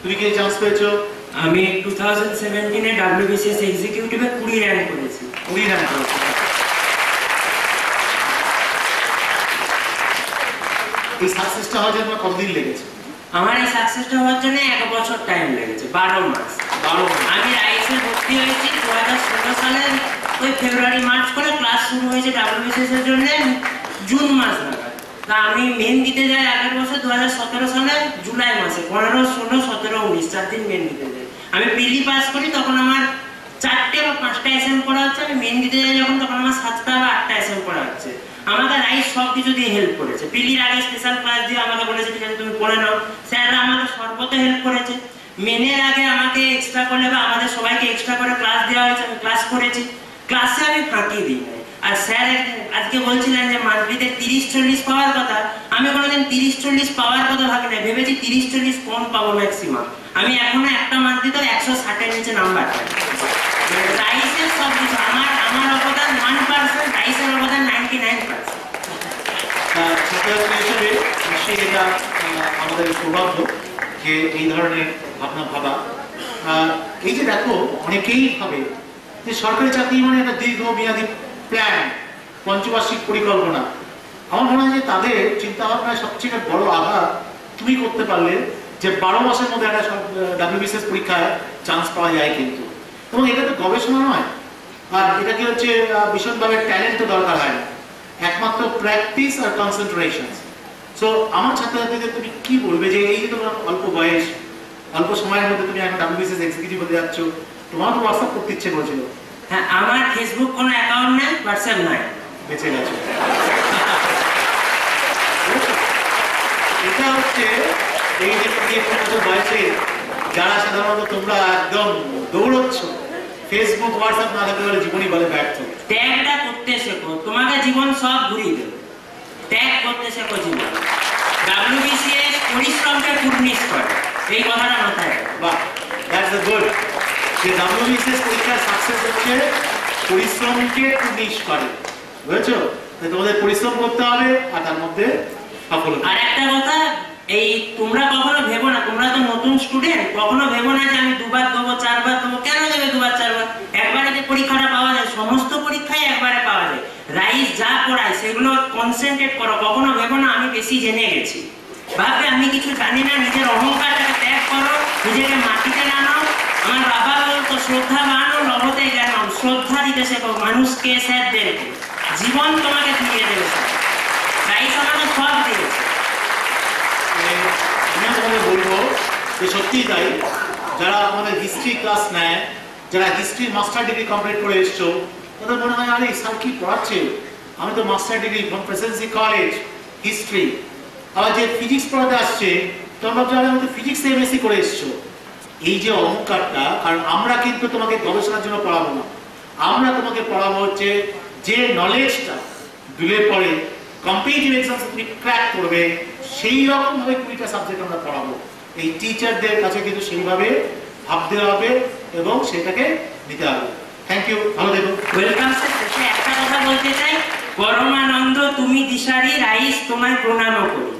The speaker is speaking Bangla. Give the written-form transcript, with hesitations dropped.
তুমি কি চান্স পেয়েছো? আমি 2017 এ WBCS এক্সিকিউটিভে 20 র‍্যাঙ্ক করেছি। 20 র‍্যাঙ্ক করেছি। এই সাকসেসটা হওয়ার জন্য কতদিন লেগেছে? আমার এই সাকসেসটা হওয়ার জন্য 1 বছর টাইম লেগেছে, 12 মাস। আমি রাইসে ভর্তি হয়েছি 2016 সালের ওই ফেব্রুয়ারি মার্চ করে, ক্লাস শুরু হয়েছে WBCS এর জন্য জুন মাস নাগাদ। তা আমি মেন দিতে যাই আগের বছর 2017 সালে জুলাই মাসে, 15, 16, 17, 19 4 দিন মেন দিতে যাই। আমি পিলি পাস করি, তখন আমার 4টে বা 5টা এসএম পড়া হচ্ছে। আমি মেন দিতে যাই যখন, তখন আমার 7টা বা 8টা এসএম পড়া হচ্ছে। আমাকে রাইস সব কিছু দিয়ে হেল্প করেছে। পিলির আগে স্পেশাল ক্লাস দিয়ে আমাকে বলেছে ঠিক আছে তুমি পড়ে নাও। স্যাররা আমাকে সর্বত হেল্প করেছে। মেনের আগে আমাকে এক্সট্রা করে বা আমাদের সবাইকে এক্সট্রা করে ক্লাস দেওয়া হয়েছে, আমি ক্লাস করেছি। ক্লাসে আমি ফাঁকি দিই নাই। আর স্যার আজকে বলছিলেন যে মান্থলিতে 30-40 পাওয়ার কথা, আমি কোনোদিন 30-40 পাওয়ার কথা ভাবি না, ভেবেছি 30-40 কম পাবো ম্যাক্সিমাম। আমি এখনো একটা মান্থলিতে 160-এর নিচে নাম্বার পাই। রাইসের সব কিছু, আমার অবদান 1%, রাইসের অবদান 99%। ছাত্রছাত্রী হিসেবে নিশ্চয়ই এটা আমাদের সৌভাগ্য যে এই ধরনের ভাবনা ভাবা। এই যে দেখো অনেকেই ভাবে যে সরকারি চাকরি মানে একটা দীর্ঘমেয়াদী প্ল্যান, পঞ্চবার্ষিক পরিকল্পনা। আমার মনে হয় যে তাদের চিন্তা ভাবনায় সবচেয়ে বড় আঘাত তুমি করতে পারলে যে 12 মাসের মধ্যে একটা WBCS পরীক্ষায় চান্স পাওয়া যায় কিন্তু। এবং এটা তো গবেষণা নয়, আর এটা কি হচ্ছে ভীষণভাবে ট্যালেন্টও দরকার হয় না, একমাত্র প্র্যাকটিস আর কনসেন্ট্রেশন। সো আমার ছাত্রছাত্রীদের তুমি কি বলবে যে এই যে তোমার অল্প বয়স, অল্প সময়ের মধ্যে তুমি এখন WBCS এক্সিকিউটিভ হতে যাচ্ছ, তোমার তো হোয়াটসঅ্যাপ করতে ইচ্ছে করছিল? হ্যাঁ, আমার ফেসবুক কোনো অ্যাকাউন্ট নেই, হোয়াটসঅ্যাপ নাই। বেঁচে গেছো। এটা হচ্ছে এই যে 20 বছর বয়সে যারা সাধারণত তোমরা একদম দৌড়চ্ছ, ফেসবুক হোয়াটসঅ্যাপ না থাকতে পারে জীবনই বলে ব্যর্থ। ত্যাগটা করতে শেখো, তোমাকে জীবন সব ঘুরিয়ে দেবে। ত্যাগ করতে শেখো জীবন। WBCS পরিশ্রমকে কুর্নিশ করে, এই কথাটা মাথায় রাখো। বাহ, দ্যাটস দ্য গুড। যে WBCS পরীক্ষার সাকসেস হচ্ছে পরিশ্রমকে কুর্নিশ করে, বুঝেছো? তোমাদের পরিশ্রম করতে হবে আর তার মধ্যে সফলতা। আর একটা কথা, এই তোমরা কখনো ভেবো না, তোমরা তো নতুন স্টুডেন্ট, কখনো ভেবো না যে আমি 2বার দেবো 4বার দেবো। কেন দেবে 2বার 4বার? একবারে যে পরীক্ষাটা পাওয়া যায়, সমস্ত পরীক্ষায় একবারে পাওয়া যায়। রাইস যা পড়ায় সেগুলো কনসেন্ট্রেট করো। কখনো ভেবো না আমি বেশি জেনে গেছি, ভাববে আমি কিছু জানি না। নিজের অহংকারটাকে ত্যাগ করো, নিজেকে মাটিতে নামাও। আমার বাবা বলতো শ্রদ্ধা বানো লবতে জ্ঞান, শ্রদ্ধা দিতে শেখো মানুষকে, স্যারদেরকে। জীবন তোমাকে ফিরিয়ে দেবে। রাইস আমাকে সব দিয়েছে। আমি তোমাকে বলবো যে সত্যিই তাই, যারা আমাদের হিস্ট্রি ক্লাস নেয়, যারা হিস্ট্রি মাস্টার ডিগ্রি কমপ্লিট করে এসছো, তাদের মনে হয় আরে স্যার কি পড়াচ্ছে, আমি তো master degree from Presidency college history. আবার যে ফিজিক্স পড়াতে আসছে তোমরা যারা আমাদের ফিজিক্সে MSc করে এসছো। এই যে অহংকারটা, কারণ আমরা কিন্তু তোমাকে গবেষণার জন্য পড়াবো না, আমরা তোমাকে পড়াবো হচ্ছে যে নলেজটা দিলে পরে কম্পিটিটিভ এক্সামস তুমি ক্র্যাক করবে, সেই রকম ভাবে 20টা সাবজেক্ট আমরা পড়াবো। এই টিচারদের কাছে কিন্তু সেইভাবে ভাবতে হবে এবং সেটাকে নিতে হবে। থ্যাংক ইউ, ভালো থেকো। Welcome sir. শেষে একটা কথা বলতে চাই, পরমানন্দ তুমি দিশারি, রাইস তোমায় প্রণাম করি।